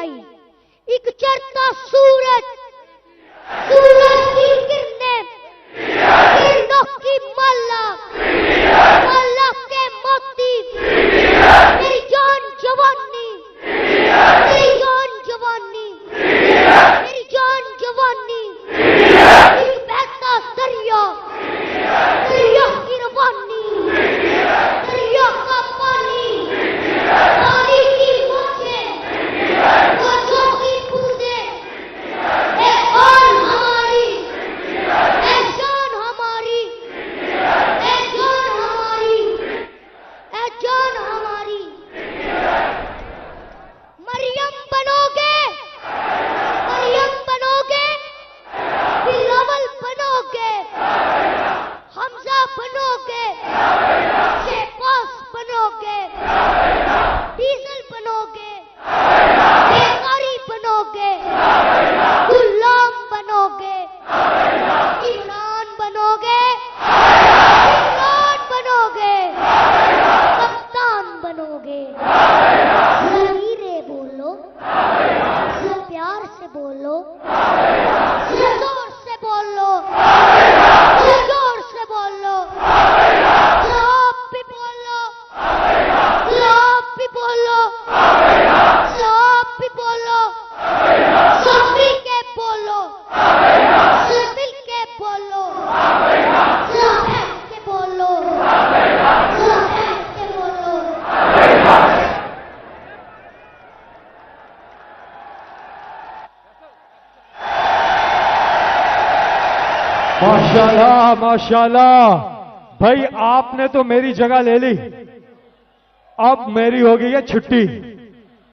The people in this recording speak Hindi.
आई। एक चढ़ता सूरज, सूरज की किरणें, किरणों की माला, माला के मोती, मेरी जान जवानी, मेरी जान जवानी, मेरी जान जवानी, एक बहता दरिया, दरिया की रवानी, दरिया का पानी, पानी की मौजें, मौजों की बूंदें, ए जान हमारी, ए जान हमारी, ए जान हमारी, ए जान हमारी। मरियम बनोगे, मरियम बनोगे, बिलावल बनोगे, हमजा बनोगे, शेपास बनोगे, डीजल बनोगे, बेकारी बनोगे, गुलाम बनोगे, इमरान बनोगे, इमरान बनोगे, कप्तान बनोगे। धीरे बोलो, प्यार से बोलो, जोर से बोलो, जोर से बोलो, आप भी बोलो, आप भी बोलो, आप भी बोलो, सब मिल के बोलो, सब मिल के बोलो, सब के बोलो, सब के बोलो। माशाल्लाह माशाल्लाह भाई, आपने तो मेरी जगह ले ली, अब मेरी हो गई है छुट्टी।